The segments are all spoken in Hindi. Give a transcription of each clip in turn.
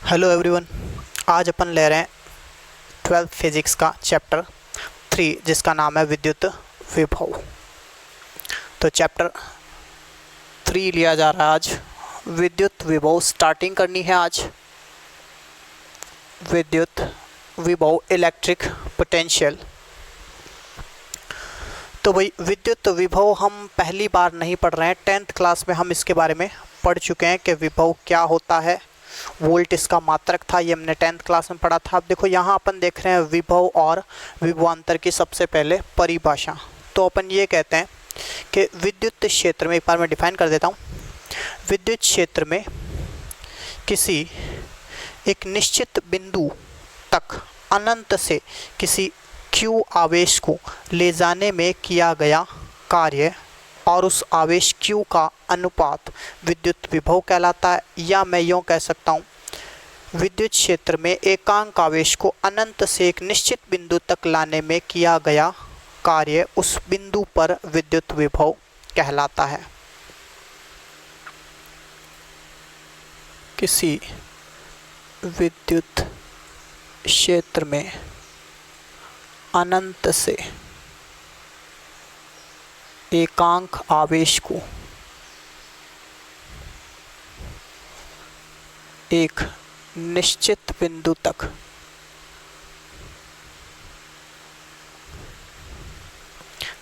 Hello everyone. आज अपन ले रहे हैं 12th फिजिक्स का चैप्टर 3 जिसका नाम है विद्युत विभव। तो चैप्टर 3 लिया जा रहा है आज। विद्युत विभव स्टार्टिंग करनी है आज। विद्युत विभव इलेक्ट्रिक पोटेंशियल। तो भाई विद्युत विभव हम पहली बार नहीं पढ़ रहे हैं। 10th क्लास में हम इसके बारे में पढ़ चुके हैं कि विभव क्या होता है। वोल्ट इसका मात्रक था, ये हमने 10th क्लास में पढ़ा था। अब देखो यहाँ अपन देख रहे हैं विभव और विभवांतर की सबसे पहले परिभाषा। तो अपन ये कहते हैं कि विद्युत क्षेत्र में, एक बार मैं डिफाइन कर देता हूँ। विद्युत क्षेत्र में किसी एक निश्चित बिंदु तक अनंत से किसी q आवेश को ले जाने में किया गया कार्य और उस आवेश q का अनुपात विद्युत विभव कहलाता है। या मैं यूँ कह सकता हूँ, विद्युत क्षेत्र में एकांक आवेश को अनंत से एक निश्चित बिंदु तक लाने में किया गया कार्य उस बिंदु पर विद्युत विभव कहलाता है। किसी विद्युत क्षेत्र में अनंत से एकांक आवेश को एक निश्चित बिंदु तक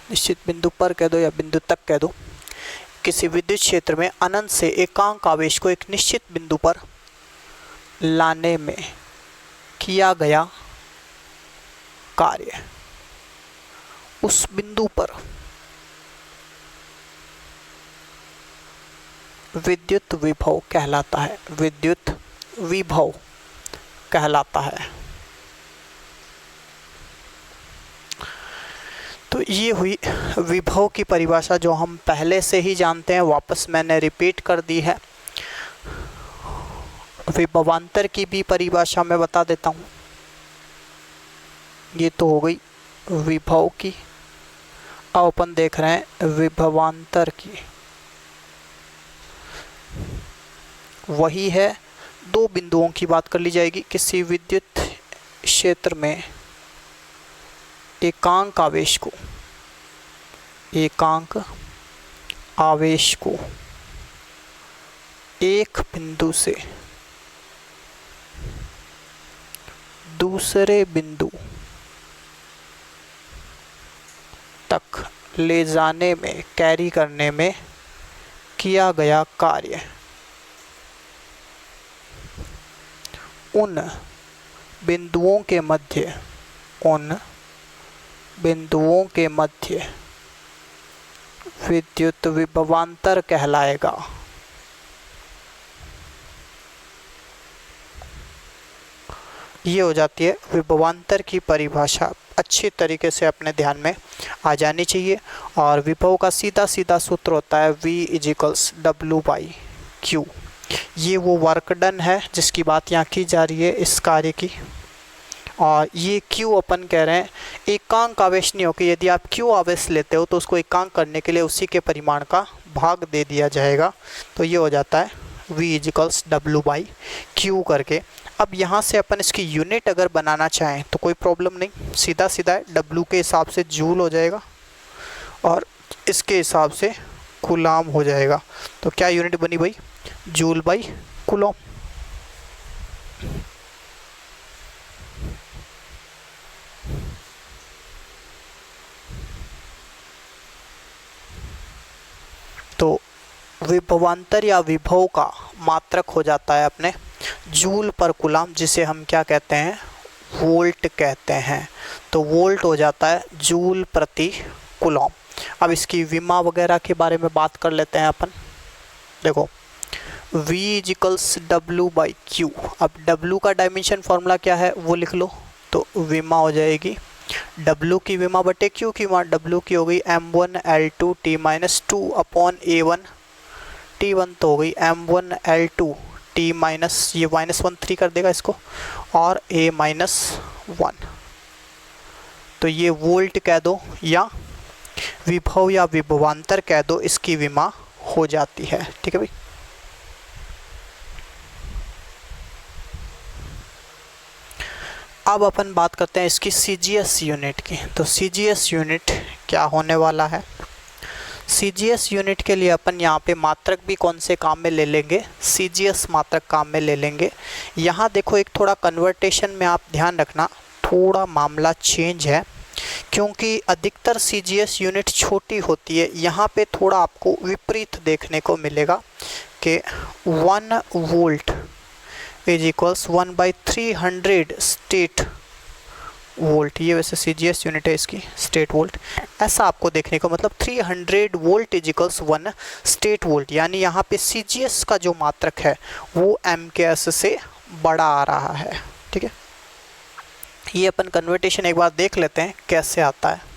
निश्चित बिंदु पर कह दो या बिंदु तक कह दो, किसी विद्युत क्षेत्र में अनंत से एकांक आवेश को एक निश्चित बिंदु पर लाने में किया गया कार्य उस बिंदु पर विद्युत विभव कहलाता है। विद्युत विभव कहलाता है। तो ये हुई विभव की परिभाषा जो हम पहले से ही जानते हैं, वापस मैंने रिपीट कर दी है। विभवांतर की भी परिभाषा मैं बता देता हूँ। ये तो हो गई विभव की। अब अपन देख रहे हैं विभवांतर की। वही है, दो बिंदुओं की बात कर ली जाएगी। किसी विद्युत क्षेत्र में एकांक आवेश को एक बिंदु से दूसरे बिंदु तक ले जाने में, कैरी करने में किया गया कार्य उन बिंदुओं के मध्य विद्युत विभवांतर कहलाएगा। ये हो जाती है विभवांतर की परिभाषा। अच्छी तरीके से अपने ध्यान में आ जानी चाहिए। और विभव का सीधा सीधा सूत्र होता है V = W/Q। ये वो वर्क डन है जिसकी बात यहाँ की जा रही है, इस कार्य की। और ये Q अपन कह रहे हैं एकांक आवेश नहीं होगी। यदि आप Q आवेश लेते हो तो उसको एकांक करने के लिए उसी के परिमाण का भाग दे दिया जाएगा। तो ये हो जाता है V = W/Q करके। अब यहाँ से अपन इसकी यूनिट अगर बनाना चाहें तो कोई प्रॉब्लम नहीं, सीधा सीधा है। W के हिसाब से जूल हो जाएगा और इसके हिसाब से कूलाम हो जाएगा। तो क्या यूनिट बनी भाई? जूल/कूलॉम। तो विभवांतर या विभव का मात्रक हो जाता है अपने जूल पर कूलॉम, जिसे हम क्या कहते हैं? वोल्ट कहते हैं। तो वोल्ट हो जाता है जूल प्रति कूलॉम। अब इसकी विमा वगैरह के बारे में बात कर लेते हैं अपन। देखो V = W/Q। अब W का डायमेंशन फॉर्मूला क्या है वो लिख लो। तो विमा हो जाएगी W की विमा बटे Q की विमा। W की हो गई m1L2 T-2/A1 T1 तो हो गई m1L2 T- ये -1 3 कर देगा इसको, और A-1। तो ये वोल्ट कह दो या विभव या विभवांतर कह दो, इसकी विमा हो जाती है। ठीक है भाई। अब अपन बात करते हैं इसकी CGS यूनिट की। तो CGS यूनिट क्या होने वाला है? CGS यूनिट के लिए अपन यहाँ पे मात्रक भी कौन से काम में ले लेंगे? CGS मात्रक काम में ले लेंगे। यहाँ देखो एक थोड़ा कन्वर्टेशन में आप ध्यान रखना, थोड़ा मामला चेंज है, क्योंकि अधिकतर CGS यूनिट छोटी होती है। यहाँ पे थोड़ा आपको विपरीत देखने को मिलेगा कि 1 volt is equals 1/300 state volt. ये वैसे CGS यूनिट है इसकी, स्टेट वोल्ट। ऐसा आपको देखने को, मतलब 300 volt is equals 1 state volt. यानी यहाँ पे CGS का जो मात्रक है वो MKS से बड़ा आ रहा है। ठीक है, ये अपन कन्वर्टेशन एक बार देख लेते हैं कैसे आता है।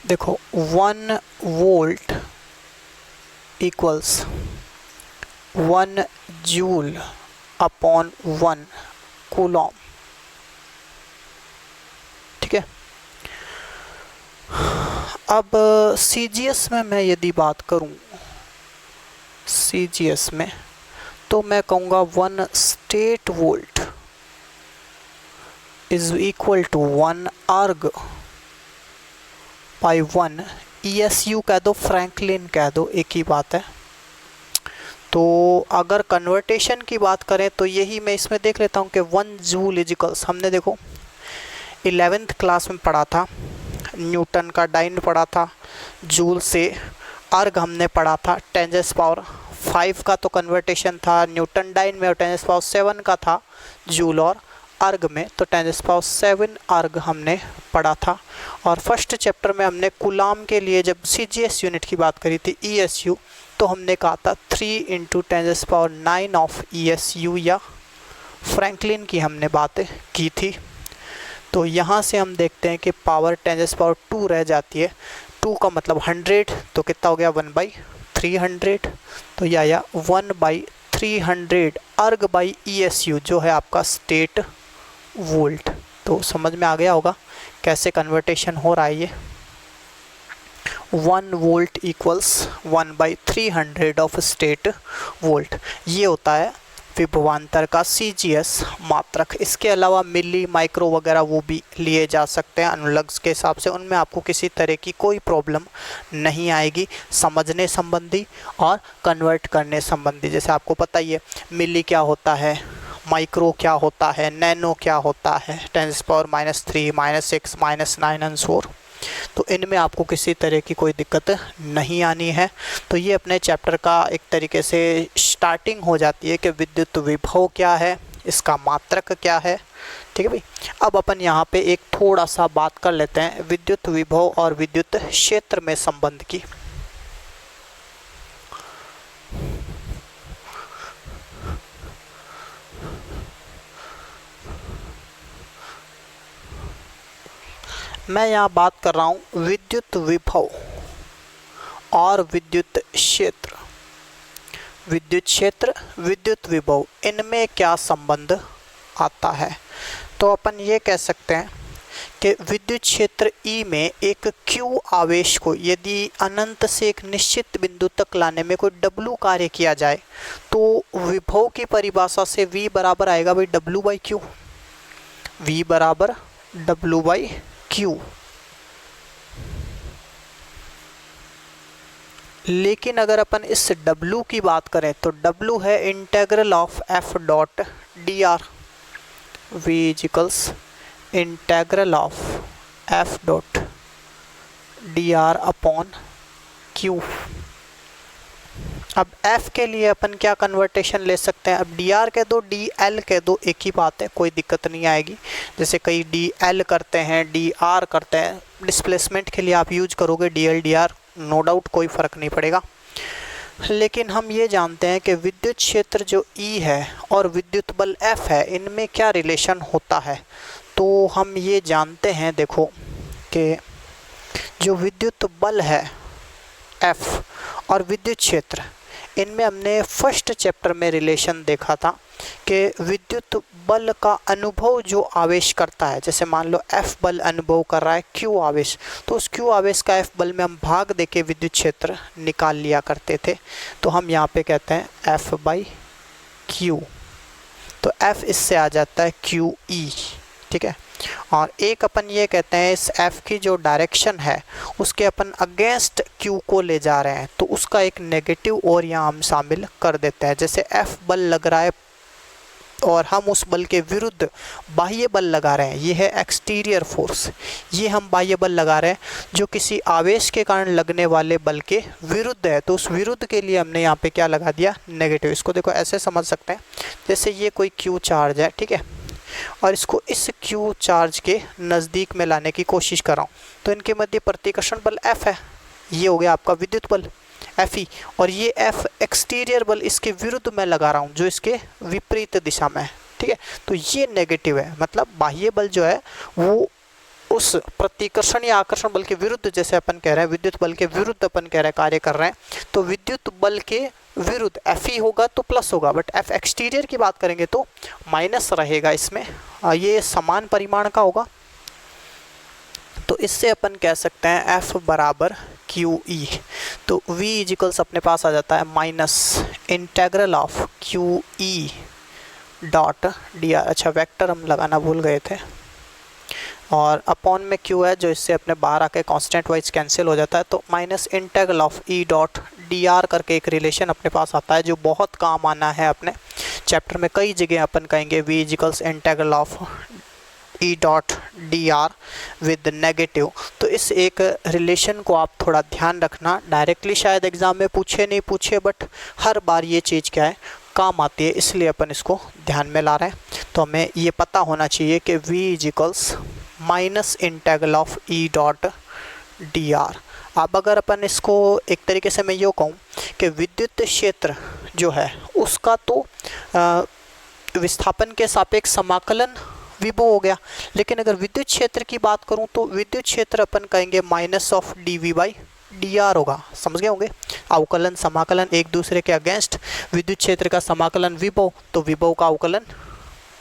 देखो 1 volt equals 1 joule upon 1 Coulomb. ठीक है, अब CGS में मैं यदि बात करूं, CGS में तो मैं कहूँगा 1 statvolt is equal to 1 erg by 1 ESU कह दो, फ्रैंकलिन कह दो, एक ही बात है। तो अगर कन्वर्टेशन की बात करें तो यही मैं इसमें देख लेता हूँ कि 1 जूल इजिकल्स, हमने देखो 11th क्लास में पढ़ा था, न्यूटन का डाइन पढ़ा था, जूल से अर्ग हमने पढ़ा था, 10⁵ का तो कन्वर्टेशन था न्यूटन डाइन में, और 10⁷ का था जूल और अर्ग में, तो 10⁷ अर्ग हमने पढ़ा था। और फर्स्ट चैप्टर में हमने कूलाम के लिए जब CGS यूनिट की बात करी थी ESU, तो हमने कहा था 3 × 10⁹ ऑफ ESU, या फ्रैंकलिन की हमने बातें की थी। तो यहाँ से हम देखते हैं कि पावर 10⁻² रह जाती है, 2 का मतलब 100, तो कितना हो गया 1/300, तो या 1/300 अर्ग बाई ESU जो है आपका स्टेट वोल्ट। तो समझ में आ गया होगा कैसे कन्वर्टेशन हो रहा है ये। 1 volt equals 1/300 of state volt, ये होता है विभवांतर का CGS मात्रक। इसके अलावा मिली, माइक्रो वगैरह वो भी लिए जा सकते हैं अनुलग्स के हिसाब से, उनमें आपको किसी तरह की कोई प्रॉब्लम नहीं आएगी समझने संबंधी और कन्वर्ट करने संबंधी। जैसे आपको पता ही है मिली क्या होता है, माइक्रो क्या होता है, नैनो क्या होता है, 10⁻³ -3 -6 -9 एंड so on। तो इनमें आपको किसी तरह की कोई दिक्कत नहीं आनी है। तो ये अपने चैप्टर का एक तरीके से स्टार्टिंग हो जाती है कि विद्युत विभव क्या है, इसका मात्रक क्या है। ठीक है भाई, अब अपन यहाँ पे एक थोड़ा सा बात कर लेते हैं विद्युत विभव और विद्युत क्षेत्र में संबंध की। मैं यहाँ बात कर रहा हूँ विद्युत विभव और विद्युत क्षेत्र। विद्युत क्षेत्र, विद्युत विभव, इनमें क्या संबंध आता है? तो अपन ये कह सकते हैं कि विद्युत क्षेत्र E में एक Q आवेश को यदि अनंत से एक निश्चित बिंदु तक लाने में कोई W कार्य किया जाए तो विभव की परिभाषा से V बराबर आएगा भाई W/Q। V बराबर W/Q। लेकिन अगर अपन इस W की बात करें तो W है integral of F.dr। V equals integral of F.dr upon Q। अब F के लिए अपन क्या कन्वर्टेशन ले सकते हैं? अब dr कह दो, dl कह दो, एक ही बात है, कोई दिक्कत नहीं आएगी। जैसे कई dl करते हैं, dr करते हैं, डिस्प्लेसमेंट के लिए आप यूज करोगे dl dr, नो डाउट कोई फ़र्क नहीं पड़ेगा। लेकिन हम ये जानते हैं कि विद्युत क्षेत्र जो E है और विद्युत बल F है, इनमें क्या रिलेशन होता है। तो हम ये जानते हैं देखो कि जो विद्युत बल है F और विद्युत क्षेत्र, इनमें हमने फर्स्ट चैप्टर में रिलेशन देखा था कि विद्युत बल का अनुभव जो आवेश करता है, जैसे मान लो F बल अनुभव कर रहा है Q आवेश, तो उस Q आवेश का F बल में हम भाग देके विद्युत क्षेत्र निकाल लिया करते थे। तो हम यहाँ पे कहते हैं F/Q, तो F इससे आ जाता है QE, ठीक है। और एक अपन ये कहते हैं इस F की जो डायरेक्शन है उसके अपन अगेंस्ट Q को ले जा रहे हैं, तो उसका एक नेगेटिव और यहाँ हम शामिल कर देते हैं। जैसे F बल लग रहा है और हम उस बल के विरुद्ध बाह्य बल लगा रहे हैं, ये है एक्सटीरियर फोर्स, ये हम बाह्य बल लगा रहे हैं जो किसी आवेश के कारण लगने वाले बल के विरुद्ध है, तो उस विरुद्ध के लिए हमने यहाँ पे क्या लगा दिया, नेगेटिव। इसको देखो ऐसे समझ सकते हैं, जैसे ये कोई Q चार्ज है, ठीक है, और इसको इस Q चार्ज के नज़दीक में लाने की कोशिश कर रहा हूँ, तो इनके मध्य प्रतिकर्षण बल F है, ये हो गया आपका विद्युत बल Fe, और ये F एक्सटीरियर बल इसके विरुद्ध मैं लगा रहा हूँ जो इसके विपरीत दिशा में है, ठीक है, तो ये नेगेटिव है। मतलब बाह्य बल जो है वो उस प्रतिकर्षण या आकर्षण बल के विरुद्ध, जैसे अपन कह रहे हैं विद्युत बल के विरुद्ध अपन कह रहे हैं कार्य कर रहे हैं, तो विद्युत बल के विरुद्ध Fe होगा तो प्लस होगा, बट F एक्सटीरियर की बात करेंगे तो माइनस रहेगा इसमें, ये समान परिमाण का होगा। तो इससे अपन कह सकते हैं F बराबर QE, तो V इजिकल्स अपने पास आ जाता है minus integral of QE dot dr, अच्छा वेक्टर हम लगाना भूल गए थे, और अपॉन में Q है जो इससे अपने बाहर आके कांस्टेंट वाइज कैंसिल हो जाता है, तो minus integral of E dot dr करके एक रिलेशन अपने पास आता है जो बहुत काम आना है अपने चैप्टर में, कई जगह अपन कहेंगे V इजिकल्स integral of E dot dr with negative. तो इस एक रिलेशन को आप थोड़ा ध्यान रखना, डायरेक्टली शायद एग्ज़ाम में पूछे नहीं पूछे, बट हर बार ये चीज़ क्या है काम आती है, इसलिए अपन इसको ध्यान में ला रहे हैं। तो हमें ये पता होना चाहिए कि V इजिकल्स minus integral of E dot dr। अब अगर अपन इसको एक तरीके से मैं यूँ कहूँ कि विद्युत क्षेत्र जो है उसका तो विस्थापन के सापेक्ष समाकलन विभव हो गया, लेकिन अगर विद्युत क्षेत्र की बात करूं तो विद्युत क्षेत्र अपन कहेंगे माइनस ऑफ dV/dr होगा, समझ गए होंगे। अवकलन समाकलन एक दूसरे के अगेंस्ट, विद्युत क्षेत्र का समाकलन विभव, तो विभव का अवकलन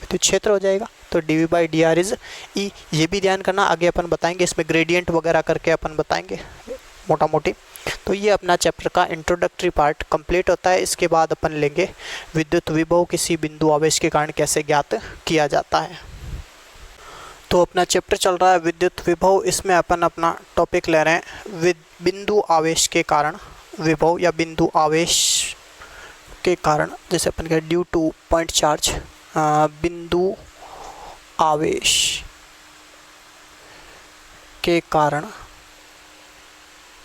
विद्युत क्षेत्र हो जाएगा, तो dV/dr इज E। ये भी ध्यान करना, आगे अपन बताएंगे इसमें ग्रेडियंट वगैरह करके अपन बताएंगे मोटा मोटी। तो ये अपना चैप्टर का इंट्रोडक्टरी पार्ट कंप्लीट होता है। इसके बाद अपन लेंगे विद्युत विभव किसी बिंदु आवेश के कारण कैसे ज्ञात किया जाता है। तो अपना चैप्टर चल रहा है विद्युत विभव, इसमें अपन अपना टॉपिक ले रहे हैं बिंदु आवेश के कारण विभव, या बिंदु आवेश के कारण, जैसे अपन कहें ड्यू टू पॉइंट चार्ज, बिंदु आवेश के कारण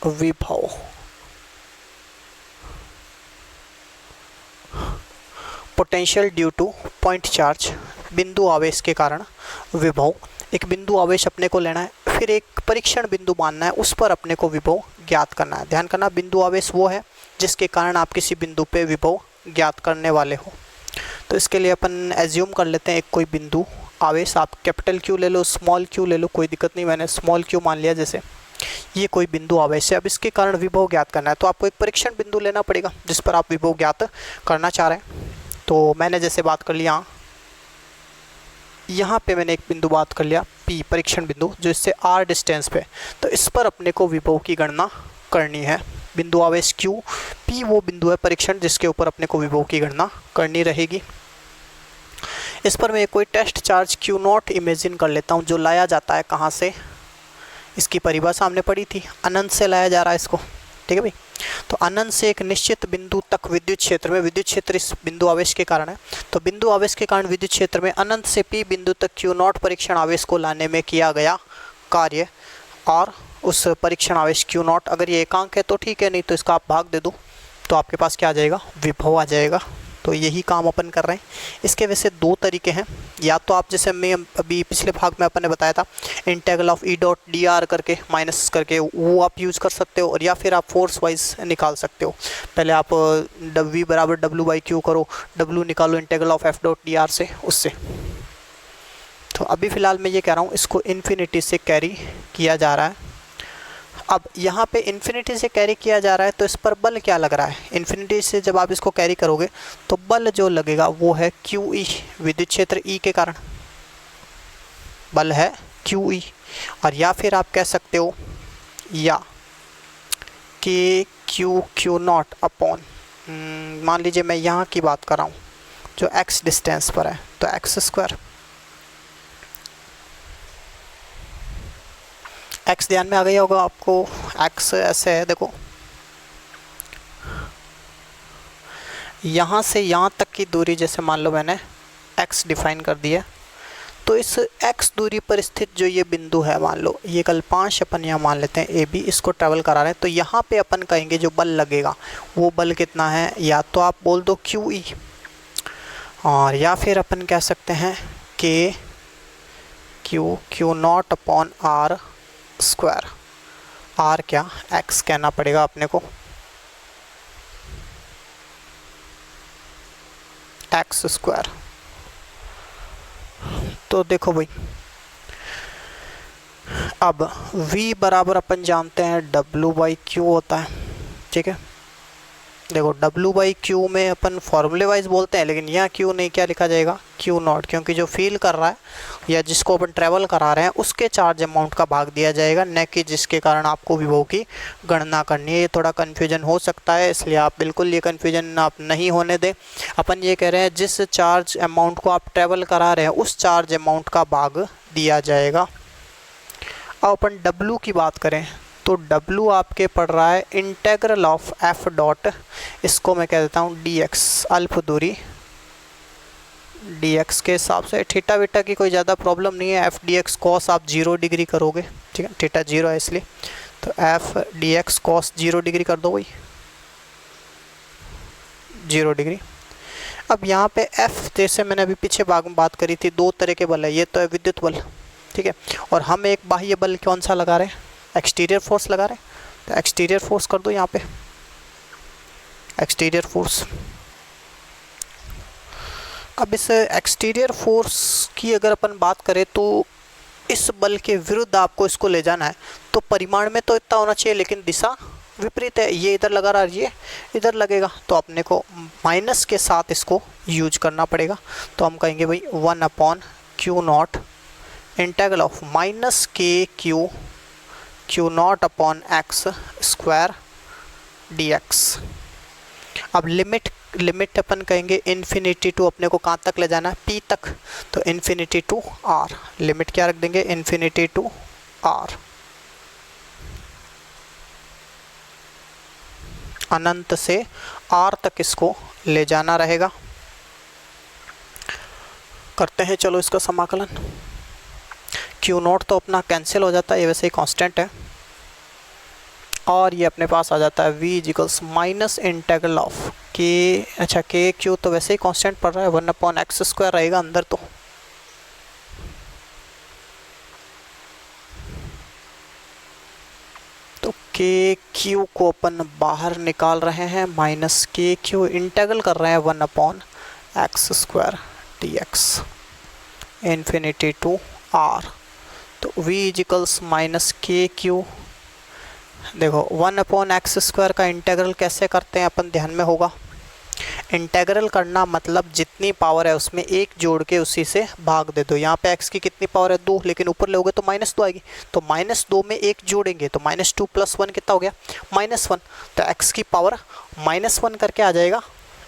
विभव। Potential due two point charge, बिंदु आवेश के कारण विभव। एक बिंदु आवेश अपने को लेना है, फिर एक परीक्षण बिंदु मानना है, उस पर अपने को विभव ज्ञात करना है। ध्यान करना, बिंदु आवेश वो है जिसके कारण आप किसी बिंदु पे विभव ज्ञात करने वाले हो। तो इसके लिए अपन एज्यूम कर लेते हैं एक कोई बिंदु आवेश, आप कैपिटल Q ले लो, स्मॉल q ले लो, कोई दिक्कत नहीं, मैंने स्मॉल q मान लिया। जैसे ये कोई बिंदु आवेश है, अब इसके कारण विभव ज्ञात करना है, तो आपको एक परीक्षण बिंदु लेना पड़ेगा जिस पर आप विभव ज्ञात करना चाह रहे हैं। तो मैंने जैसे बात कर लिया, यहाँ पे मैंने एक बिंदु बात कर लिया P, परीक्षण बिंदु जो इससे R डिस्टेंस पे, तो इस पर अपने को विभव की गणना करनी है। बिंदु आवेश Q, P वो बिंदु है परीक्षण जिसके ऊपर अपने को विभव की गणना करनी रहेगी। इस पर मैं कोई टेस्ट चार्ज Q0 इमेजिन कर लेता हूँ, जो लाया जाता है कहाँ से, इसकी परिभाषा हमने पढ़ी थी, अनंत से लाया जा रहा है इसको, ठीक है भाई। तो अनंत से एक निश्चित बिंदु तक विद्युत क्षेत्र में, विद्युत क्षेत्र इस बिंदु आवेश के कारण है, तो बिंदु आवेश के कारण विद्युत क्षेत्र में अनंत से P बिंदु तक Q0 परीक्षण आवेश को लाने में किया गया कार्य, और उस परीक्षण आवेश Q0 अगर ये एकांक है तो ठीक है, नहीं तो इसका आप भाग दे दो तो आपके पास क्या आ जाएगा, विभव आ जाएगा। तो यही काम अपन कर रहे हैं। इसके वैसे दो तरीके हैं, या तो आप जैसे मैं अभी पिछले भाग में अपन ने बताया था integral of E dot dr करके माइनस करके, वो आप यूज़ कर सकते हो, और या फिर आप फोर्स वाइज निकाल सकते हो। पहले आप V बराबर W/Q करो, W निकालो integral of F dot dr से, उससे। तो अभी फ़िलहाल मैं ये कह रहा हूँ इसको इन्फिनिटी से कैरी किया जा रहा है, अब यहाँ पे इन्फिनिटी से कैरी किया जा रहा है तो इस पर बल क्या लग रहा है, इन्फिनिटी से जब आप इसको कैरी करोगे तो बल जो लगेगा वो है क्यू ई, विद्युत क्षेत्र ई के कारण बल है क्यू ई। और या फिर आप कह सकते हो या के क्यू नॉट अपॉन, मान लीजिए मैं यहाँ की बात कर रहा हूँ जो x डिस्टेंस पर है, तो एक्स स्क्वायर, x ध्यान में आ गया होगा आपको, x ऐसे है देखो, यहाँ से यहाँ तक की दूरी जैसे मान लो मैंने x डिफाइन कर दिया, तो इस x दूरी पर स्थित जो ये बिंदु है, मान लो ये कल 5 अपन यहाँ मान लेते हैं ए बी, इसको ट्रैवल करा रहे हैं, तो यहाँ पे अपन कहेंगे जो बल लगेगा वो बल कितना है, या तो आप बोल दो क्यू ई, और या फिर अपन कह सकते हैं k q not upon r square, r क्या x कहना पड़ेगा अपने को, एक्स स्क्वायर। तो देखो भाई, अब v बराबर अपन जानते हैं W/Q होता है, ठीक है। देखो W/Q में अपन फॉर्मूले वाइज बोलते हैं, लेकिन यहाँ Q नहीं, क्या लिखा जाएगा Q नॉट, क्योंकि जो फील कर रहा है या जिसको अपन ट्रैवल करा रहे हैं उसके चार्ज अमाउंट का भाग दिया जाएगा, न कि जिसके कारण आपको विभव की गणना करनी है। ये थोड़ा कन्फ्यूजन हो सकता है, इसलिए आप बिल्कुल ये कन्फ्यूजन आप नहीं होने दें। अपन ये कह रहे हैं जिस चार्ज अमाउंट को आप ट्रैवल करा रहे हैं उस चार्ज अमाउंट का भाग दिया जाएगा। अब अपन W की बात करें तो W आपके पड़ रहा है इंटेग्रल ऑफ f डॉट, इसको मैं कह देता हूँ dx, अल्फ दूरी dx के हिसाब से, थीटा वीटा की कोई ज़्यादा प्रॉब्लम नहीं है, f dx cos आप 0 डिग्री करोगे, ठीक है, थीटा 0 है इसलिए, तो f dx cos 0 डिग्री कर दो भाई, 0 डिग्री। अब यहाँ पे f, जैसे मैंने अभी पीछे भाग में बात करी थी, दो तरह के बल है, ये तो है विद्युत बल, ठीक है, और हम एक बाह्य बल कौन सा लगा रहे हैं, एक्सटीरियर फोर्स लगा रहे हैं, तो एक्सटीरियर फोर्स कर दो यहाँ पे, एक्सटीरियर फोर्स। अब इस एक्सटीरियर फोर्स की अगर अपन बात करें तो इस बल के विरुद्ध आपको इसको ले जाना है, तो परिमाण में तो इतना होना चाहिए, लेकिन दिशा विपरीत है, ये इधर लगा रहा है, ये इधर लगेगा, तो अपने को माइनस के साथ इसको यूज करना पड़ेगा। तो हम कहेंगे भाई 1/Q not integral of minus k q not upon x square dx। अब लिमिट अपन कहेंगे इन्फिनिटी टू, अपने को कहाँ तक ले जाना है, p तक, तो इन्फिनिटी टू r, लिमिट क्या रख देंगे, इन्फिनिटी टू r, अनंत से r तक इसको ले जाना रहेगा। करते हैं चलो इसका समाकलन, क्यू नॉट तो अपना कैंसिल हो जाता है, ये वैसे ही कांस्टेंट है, और ये अपने पास आ जाता है v equals minus integral of के, अच्छा के क्यू तो वैसे ही कांस्टेंट पड़ रहा है, 1/x स्क्वायर रहेगा अंदर, तो के क्यू को अपन बाहर निकाल रहे हैं, माइनस के क्यू इंटेग्रल कर रहे हैं 1/x square dx infinity to r, तो v equals minus k q. देखो 1/x स्क्वायर का इंटेग्रल कैसे करते हैं अपन, ध्यान में होगा, इंटेग्रल करना मतलब जितनी पावर है उसमें एक जोड़ के उसी से भाग दे दो। यहाँ पे x की कितनी पावर है 2, लेकिन ऊपर लोगे तो -2 आएगी, तो -2 में एक जोड़ेंगे तो -2 + 1 कितना हो गया, -1, तो x की पावर -1 करके आ जाएगा,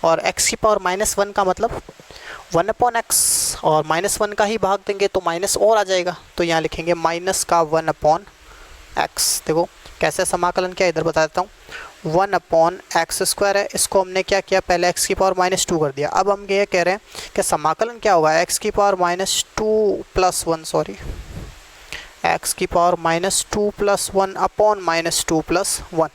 और x की पावर -1 का मतलब 1/x, और -1 का ही भाग देंगे तो माइनस और आ जाएगा, तो यहाँ लिखेंगे माइनस का 1/x। देखो कैसे समाकलन किया, इधर बता देता हूँ, 1/x स्क्वायर है, इसको हमने क्या किया, पहले x की पावर -2 कर दिया। अब हम ये कह रहे हैं कि समाकलन क्या होगा, x की पावर -2 + 1, सॉरी x की पावर -2 + 1 अपॉन -2 + 1,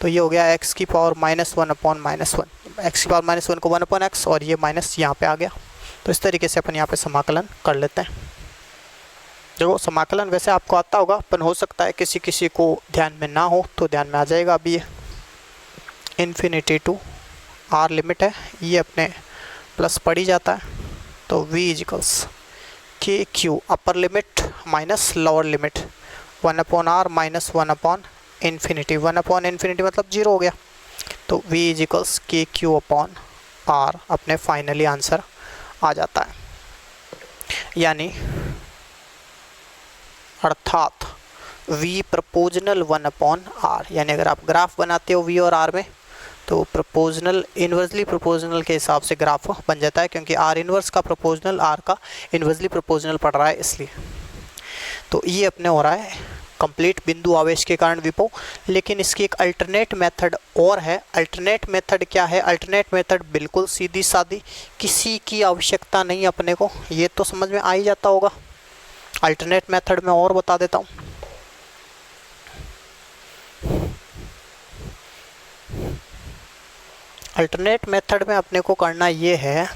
तो ये हो गया x की पावर -1 अपॉन -1, x की पावर -1 को 1/x, और ये माइनस यहाँ पे आ गया। तो इस तरीके से अपन यहाँ पे समाकलन कर लेते हैं। देखो समाकलन वैसे आपको आता होगा, पर हो सकता है किसी किसी को ध्यान में ना हो, तो ध्यान में आ जाएगा। अभी ये इन्फिनिटी टू r लिमिट है, ये अपने प्लस पड़ ही जाता है, तो v इक्वल्स के Q upper limit minus lower limit 1/r minus 1/ infinity, 1/∞ मतलब 0 हो गया। तो v इज इक्वल्स के क्यू अपॉन आर अपने फाइनली आंसर आ जाता है। यानी अर्थात v प्रोपोर्शनल 1/r, यानी अगर आप ग्राफ बनाते हो v और r में तो प्रोपोर्शनल इन्वर्सली प्रोपोर्शनल के हिसाब से ग्राफ बन जाता है, क्योंकि r इन्वर्स का प्रोपोर्शनल r का इन्वर्सली प्रोपोर्शनल पड़ रहा है इसलिए। तो ये अपने हो रहा है कंप्लीट बिंदु आवेश के कारण विभव। लेकिन इसकी एक अल्टरनेट मेथड और है। अल्टरनेट मेथड क्या है? अल्टरनेट मेथड बिल्कुल सीधी सादी, किसी की आवश्यकता नहीं अपने को, ये तो समझ में आ ही जाता होगा। अल्टरनेट मेथड में और बता देता हूँ। अल्टरनेट मेथड में अपने को करना ये है,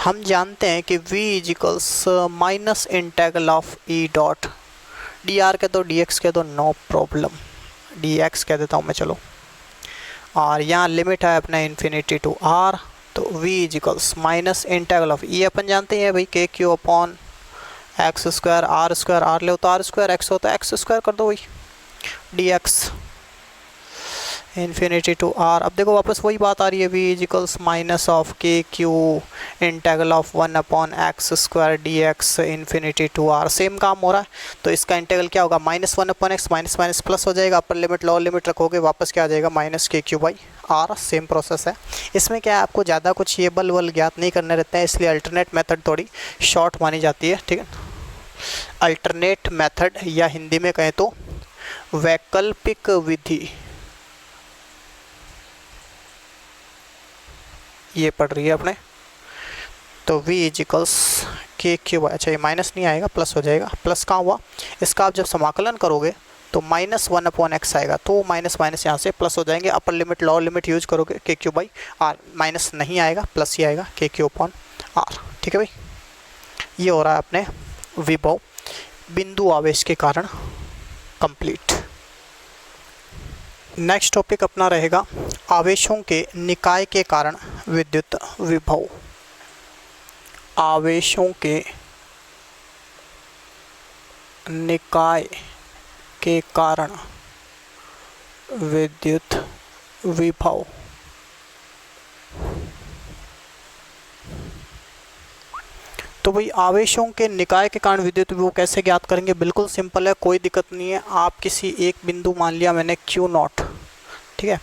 हम जानते हैं कि v is equals minus integral of E dot D R कह दो, डी एक्स कह दो, नो प्रॉब्लम, डी एक्स कह देता हूँ मैं, चलो। और यहाँ लिमिट है अपना इन्फिनिटी टू आर, तो v is equals minus integral of ई अपन जानते हैं भाई k q upon x square, r ले तो आर स्क्वायर, एक्स हो तो एक्स स्क्वायर कर दो भाई, d x infinity to r. अब देखो वापस वही बात आ रही है, v is equals minus of k q integral of 1/x square d x infinity to r, same काम हो रहा है। तो इसका इंटेग्रल क्या होगा? -1/x, माइनस माइनस प्लस हो जाएगा, अपर लिमिट लोअर लिमिट रखोगे वापस क्या आ जाएगा? Minus k q by r. Same process है। इसमें क्या है, आपको ज़्यादा कुछ ये बल वल ज्ञात नहीं करने रहते हैं, इसलिए अल्टरनेट मेथड थोड़ी शॉर्ट मानी जाती है, ठीक है। अल्टरनेट मेथड या हिंदी में कहें तो वैकल्पिक विधि, ये पढ़ रही है अपने। तो v इज इक्वल्स के क्यू, अच्छा ये माइनस नहीं आएगा, प्लस हो जाएगा। प्लस कहाँ हुआ? इसका आप जब समाकलन करोगे तो -1/x आएगा, तो माइनस माइनस यहाँ से प्लस हो जाएंगे। Upper limit lower limit use करोगे के क्यू बाई आर, माइनस नहीं आएगा, प्लस ही आएगा के क्यू अपॉन आर, ठीक है भाई। ये हो रहा है अपने विभव बिंदु आवेश के कारण कंप्लीट। नेक्स्ट टॉपिक अपना रहेगा आवेशों के निकाय के कारण विद्युत विभव। आवेशों के निकाय के कारण विद्युत विभव। तो भाई आवेशों के निकाय के कारण विद्युत विभव कैसे ज्ञात करेंगे? बिल्कुल सिंपल है, कोई दिक्कत नहीं है। आप किसी एक बिंदु मान लिया मैंने Q0, ठीक है,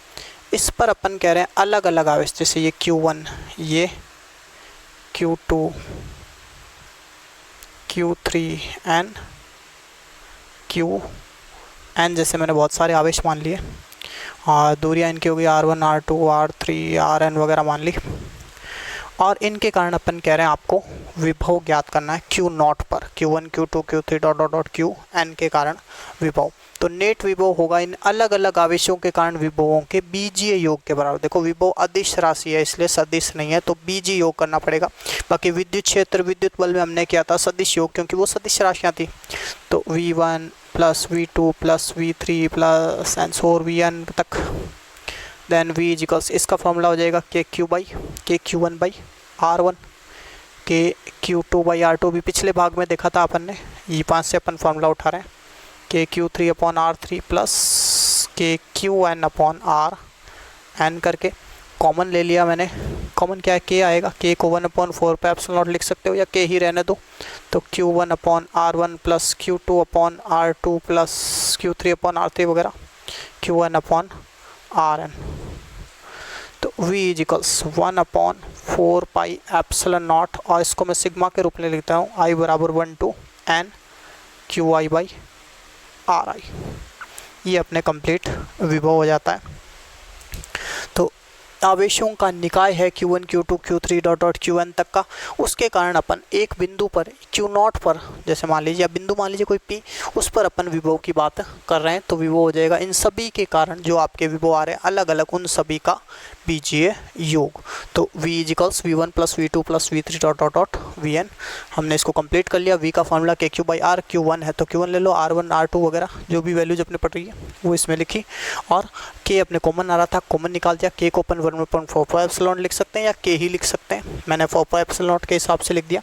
इस पर अपन कह रहे हैं अलग अलग आवेश, जैसे ये Q1, ये Q2, Q3 एंड Qn, जैसे मैंने बहुत सारे आवेश मान लिए और दूरियां इनकी हो गई R1, R2, R3, Rn वगैरह मान ली, और इनके कारण अपन कह रहे हैं आपको विभव ज्ञात करना है Q0 पर, Q1, Q2, Q3 dot dot dot Qn के कारण विभव। तो नेट विभव होगा इन अलग अलग आवेशों के कारण विभवों के बीजीय योग के बराबर। देखो विभव अदिश राशि है इसलिए सदिश नहीं है, तो बीजीय योग करना पड़ेगा। बाकी विद्युत क्षेत्र विद्युत बल में हमने किया था सदिश योग, क्योंकि वो सदिश राशियाँ थी। तो V1 plus V2 plus V3 plus and सोर Vn तक, देन V इज इक्वल्स, इसका फॉर्मूला हो जाएगा के Q1 बाई R1, के Q2 बाई R2 भी पिछले भाग में देखा था अपन ने, ये 5 से अपन फॉर्मूला उठा रहे हैं, के Q3 अपॉन R3 प्लस के Qn अपॉन Rn करके कॉमन ले लिया मैंने। कॉमन क्या है? के आएगा, के को 1/4 पे एप्सिलॉन नॉट लिख सकते हो या के ही रहने दो। तो Q1 upon R1 plus Q2 upon R2 plus Q3 upon R3 वगैरह, Qn अपॉन Rn। तो V is equals 1/4 pi epsilon not, और इसको मैं सिग्मा के रूप में लिखता हूँ, I बराबर 1 to n QI by RI। ये अपने कंप्लीट विभव हो जाता है। तो आवेशों का निकाय है Q1, Q2, Q3 dot dot Qn तक का। उसके कारण अपन एक बिंदु पर Q0 पर, जैसे मान लीजिए, या बिंदु मान लीजिए कोई P, उस पर अपन विभव की बात कर रहे हैं, तो विभव हो जाएगा इन सभी के कारण जो आपके विभव आ रहे हैं अलग अलग, उन सभी का बीजीय योग। तो V is equals V1 plus V2 plus V3 dot dot dot Vn। हमने इसको कंप्लीट कर लिया। V का फॉर्मूला के क्यू बाई आर, Q1 है तो Q1 ले लो, R1 R2 वगैरह जो भी वैल्यूज अपने पड़ रही है वो इसमें लिखी, और के अपने कॉमन आ रहा था, कॉमन निकाल दिया, के को अपन 1/4 लिख सकते हैं या के ही लिख सकते हैं, मैंने 4 के हिसाब से लिख दिया।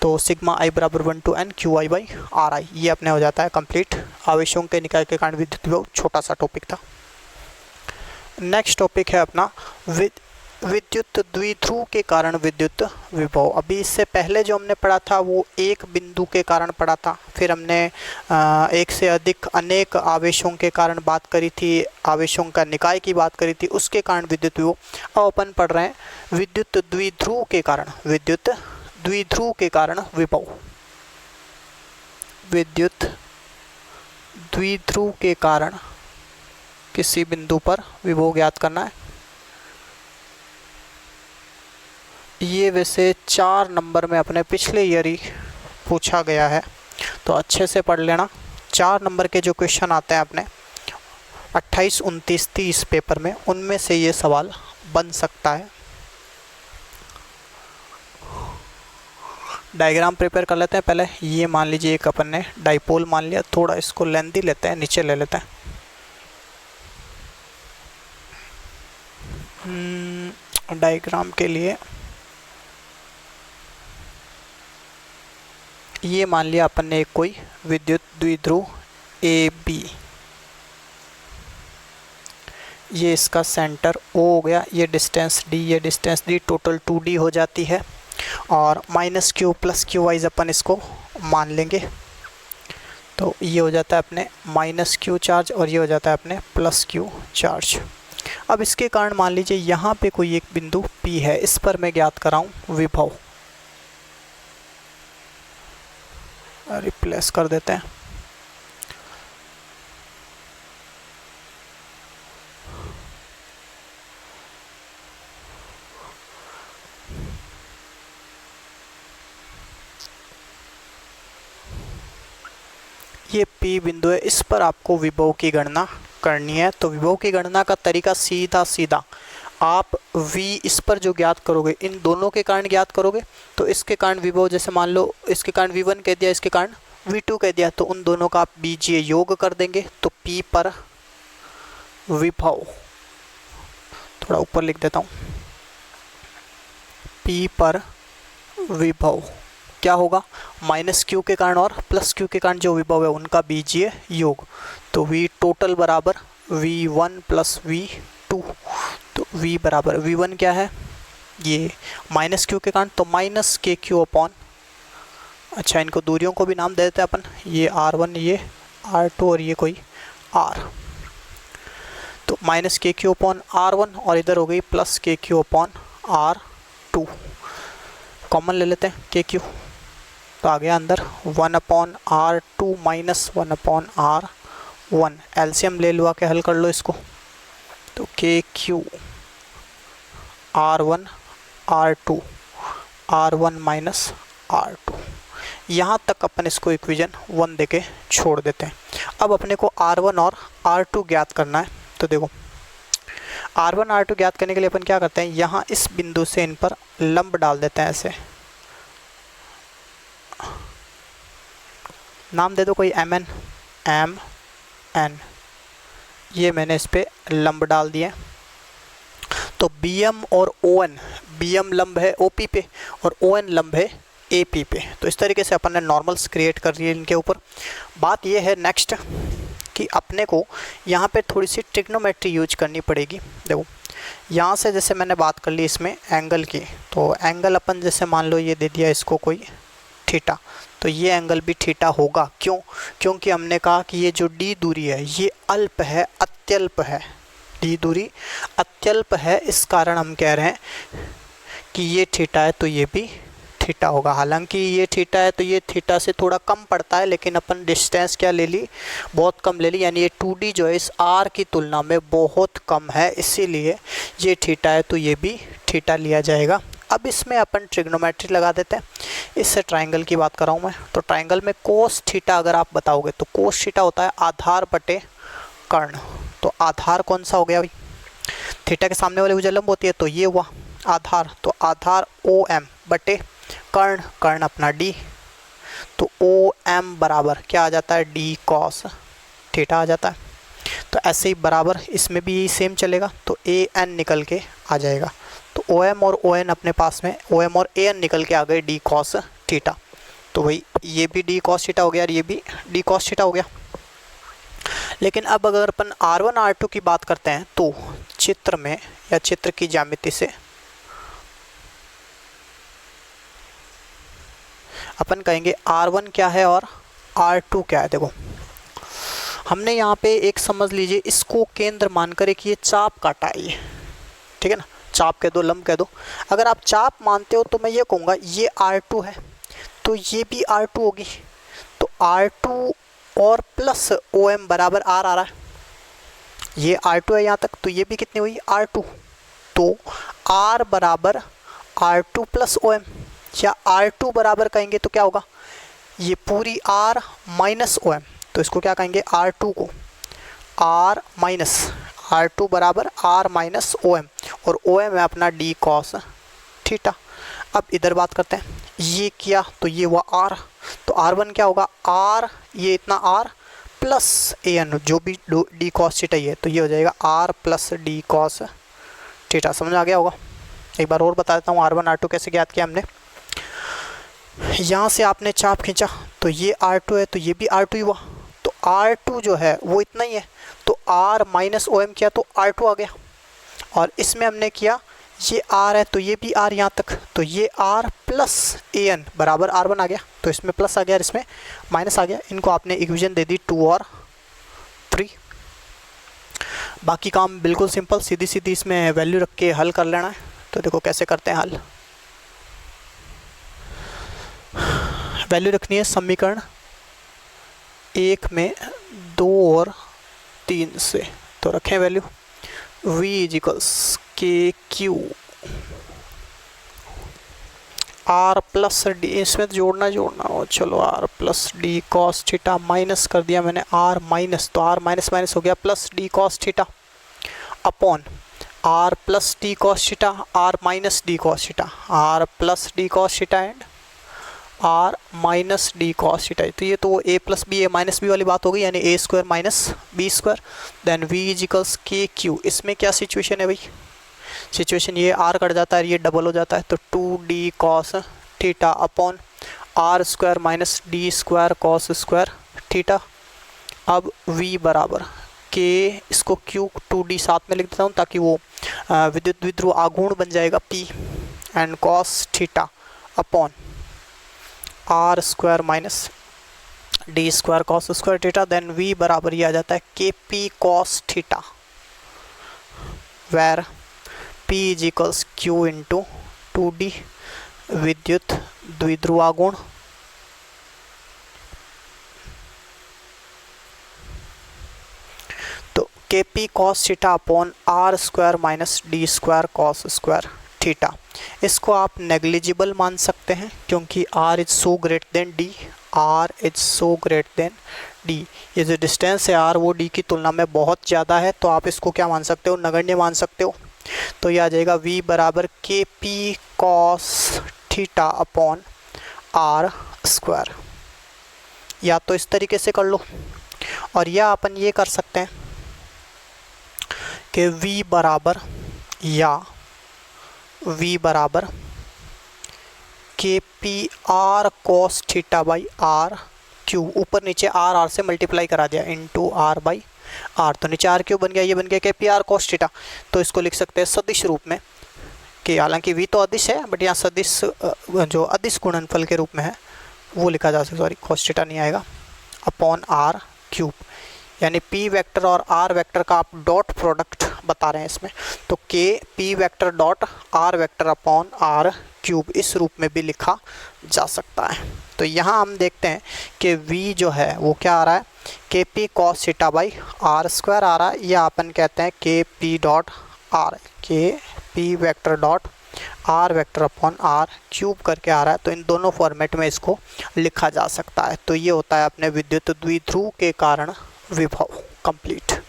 तो सिग्मा आई बराबर 1 to n QI by RI, ये अपने हो जाता है कंप्लीट। आवेशों के निकाय के कारण विद्युत विभव, छोटा सा टॉपिक था। नेक्स्ट टॉपिक है अपना विद्युत द्विध्रुव के कारण विद्युत विभव। अभी इससे पहले जो हमने पढ़ा था वो एक बिंदु के कारण पढ़ा था, फिर हमने एक से अधिक अनेक आवेशों के कारण बात करी थी, आवेशों का निकाय की बात करी थी, उसके कारण विद्युत विभव। अब अपन पढ़ रहे हैं विद्युत द्विध्रुव के कारण, विद्युत द्विध्रुव के कारण विभव। विद्युत द्विध्रुव के कारण किसी बिंदु पर विभव ज्ञात करना है। ये वैसे 4 नंबर में अपने पिछले ईयर ही पूछा गया है, तो अच्छे से पढ़ लेना। 4 नंबर के जो क्वेश्चन आते हैं अपने 28, 29, 30 पेपर में, उनमें से ये सवाल बन सकता है। डायग्राम प्रिपेयर कर लेते हैं पहले। ये मान लीजिए एक अपन ने डाइपोल मान लिया, थोड़ा इसको लेंथी लेते हैं, नीचे ले लेते हैं। डायग्राम के लिए ये मान लिया अपन ने एक कोई विद्युत द्विध्रुव ए बी, ये इसका सेंटर O हो गया, ये डिस्टेंस D, ये डिस्टेंस D, टोटल 2D हो जाती है। और -Q + Q वाइज अपन इसको मान लेंगे, तो ये हो जाता है अपने -Q चार्ज और ये हो जाता है अपने +Q चार्ज। अब इसके कारण मान लीजिए यहाँ पे कोई एक बिंदु P है, इस पर मैं ज्ञात कराऊँ विभव, रिप्लेस कर देते हैं। ये P बिंदु है, इस पर आपको विभव की गणना करनी है। तो विभव की गणना का तरीका सीधा सीधा, आप V इस पर जो ज्ञात करोगे, इन दोनों के कारण ज्ञात करोगे। तो इसके कारण विभव, जैसे मान लो इसके कारण V1 कह दिया, इसके कारण V2 कह दिया, तो उन दोनों का आप बीजीय योग कर देंगे। तो P पर विभव, थोड़ा ऊपर लिख देता हूँ, P पर विभव क्या होगा, -Q के कारण और +Q के कारण जो विभव है उनका बीजीय योग। तो V टोटल बराबर V1 + V2। तो V बराबर, V1 क्या है, ये -Q के कारण, तो -KQ/, अच्छा इनको दूरियों को भी नाम दे देते हैं अपन, ये R1, ये R2 और ये कोई R। तो -KQ/R1 और इधर हो गई +KQ/R2। कॉमन ले लेते हैं KQ, तो आ गया अंदर 1/R2 - 1/R1। एलसीएम ले लो, के हल कर लो इसको। तो KQ R1 R2 R1 - R2, यहाँ तक अपन इसको इक्वेशन 1 देके छोड़ देते हैं। अब अपने को R1 और R2 ज्ञात करना है। तो देखो R1 R2 ज्ञात करने के लिए अपन क्या करते हैं, यहाँ इस बिंदु से इन पर लंब डाल देते हैं, ऐसे नाम दे दो कोई MN, ये मैंने इस पे लंब डाल दिए। तो BM और ON, BM लंब है OP पे और ON लंब है AP पे। तो इस तरीके से अपन ने नॉर्मल्स क्रिएट कर दिए इनके ऊपर। बात ये है नेक्स्ट कि अपने को यहाँ पे थोड़ी सी ट्रिग्नोमेट्री यूज करनी पड़ेगी। देखो यहाँ से जैसे मैंने बात कर ली इसमें एंगल की, तो एंगल अपन जैसे मान लो ये दे दिया इसको कोई थीटा, तो ये एंगल भी थीटा होगा। क्यों? क्योंकि हमने कहा कि ये जो D दूरी है ये अल्प है, अत्यल्प है। D दूरी अत्यल्प है, इस कारण हम कह रहे हैं कि ये थीटा है तो ये भी थीटा होगा। हालांकि ये थीटा है तो ये थीटा से थोड़ा कम पड़ता है, लेकिन अपन डिस्टेंस क्या ले ली, बहुत कम ले ली, यानी ये 2D जो है इस R की तुलना में बहुत कम है, इसीलिए ये थीटा है तो ये भी थीटा लिया जाएगा। अब इसमें अपन ट्रिग्नोमेट्री लगा देते हैं। इससे ट्राइंगल की बात कर रहा हूँ मैं, तो ट्राइंगल में कोस थीटा अगर आप बताओगे तो कोस थीटा होता है आधार बटे कर्ण। तो आधार कौन सा हो गया भाई, थीटा के सामने वाली भुजा लंब होती है, तो ये हुआ आधार। तो आधार OM बटे कर्ण, कर्ण अपना D, तो OM बराबर क्या आ जाता है, D cos थीटा आ जाता है। तो ऐसे ही बराबर इसमें भी यही सेम चलेगा, तो ए एन निकल के आ जाएगा। तो ओ एम और ओ एन अपने पास में, ओ एम और ए एन निकल के आ गए डी कॉस थीटा। तो वही ये भी डी कॉस थीटा हो गया और ये भी डी कॉस थीटा हो गया। लेकिन अब अगर अपन R1 R2 की बात करते हैं तो चित्र में या चित्र की ज्यामिति से अपन कहेंगे R1 क्या है और R2 क्या है। देखो हमने यहाँ पे एक समझ लीजिए इसको केंद्र मानकर एक ये चाप काटा है, ये ठीक है ना, चाप कह दो, लंब कह दो। अगर आप चाप मानते हो तो मैं ये कहूँगा ये R2 है तो ये भी R2 होगी। तो R2 और प्लस OM बराबर R आ रहा है, ये R2 है यहाँ तक, तो ये भी कितनी हुई R2। तो R बराबर R2 प्लस OM, या R2 बराबर कहेंगे तो क्या होगा, ये पूरी R माइनस OM, तो इसको क्या कहेंगे R2 को R माइनस, R2 बराबर R माइनस OM, और OM है अपना D कॉस थीटा। अब इधर बात करते हैं, ये किया तो ये हुआ R, तो R1 क्या होगा R, ये इतना R प्लस AN जो भी D कॉस थीटा ही है, तो ये हो जाएगा R plus D cos theta. समझ आ गया होगा। एक बार और बता देता हूँ R1 R2 कैसे ज्ञात किया हमने। यहाँ से आपने चाप खींचा तो ये R2 है तो ये भी R2 ही हुआ, तो R2 जो है वो इतना ही है, तो R माइनस OM किया तो R2 आ गया। और इसमें हमने किया ये R है तो ये भी R यहाँ तक, तो ये R प्लस AN बराबर R1 आ गया, तो इसमें प्लस आ गया और इसमें माइनस आ गया। इनको आपने इक्वेशन दे दी 2 और 3। बाकी काम बिल्कुल सिंपल, सीधी सीधी इसमें वैल्यू रख के हल कर लेना है। तो देखो कैसे करते हैं हल। वैल्यू रखनी है समीकरण 1 में 2 और 3 से, तो रखें value v is equals k Q R plus D, इसमें जोड़ना हो, चलो R plus d cos theta, minus कर दिया मैंने R माइनस, तो R माइनस माइनस हो गया plus d cos theta, upon R plus d cos theta, R minus d cos theta, R plus d cos theta and R minus d cos theta. तो ये तो a plus b a minus b वाली बात हो गई, यानी a square minus b square, then v is equals k Q. इसमें क्या सिचुएशन है भाई, सिचुएशन ये R कट जाता है, ये डबल हो जाता है, तो 2d cos theta upon R square minus d square cos square theta. अब v बराबर के, इसको q 2d साथ में लिख देता हूँ ताकि वो विद्युत द्विध्रुव आघूर्ण बन जाएगा p, and cos theta upon R square minus d square cos square theta, then v बराबर ये आ जाता है k p cos theta, where p is equals q into 2d विद्युत द्विध्रुव आघूर्ण, तो k p cos theta upon R square minus d square cos square theta. इसको आप नेग्लिजिबल मान सकते हैं क्योंकि R is so greater than D, R is so greater than D। ये जो डिस्टेंस है R वो D की तुलना में बहुत ज़्यादा है, तो आप इसको क्या मान सकते हो, नगण्य मान सकते हो। तो ये आ जाएगा v बराबर के p cos theta upon R square. या तो इस तरीके से कर लो, और या अपन ये कर सकते हैं कि v बराबर के P R cos theta by R cube, ऊपर नीचे R से मल्टीप्लाई करा दिया इंटू R बाई R, तो नीचे R क्यूब बन गया, ये बन गया के पी आर कॉस थीटा। तो इसको लिख सकते हैं सदिश रूप में, कि हालांकि v तो अदिश है बट यहाँ सदिश जो अदिश गुणनफल के रूप में है वो लिखा जा सकता, सॉरी कॉस थीटा नहीं आएगा, अपॉन R क्यूब, यानी p वेक्टर और r वेक्टर का आप डॉट प्रोडक्ट बता रहे हैं इसमें, तो k p vector dot r vector upon r cube इस रूप में भी लिखा जा सकता है। तो यहाँ हम देखते हैं कि v जो है वो क्या आ रहा है, k p cos theta by r square आ रहा है, या अपन कहते हैं k p dot r, k p vector dot r vector upon r cube करके आ रहा है। तो इन दोनों फॉर्मेट में इसको लिखा जा सकता है। तो ये होता है अपने विद्युत द्विध्रुव के कारण विभव कंप्लीट।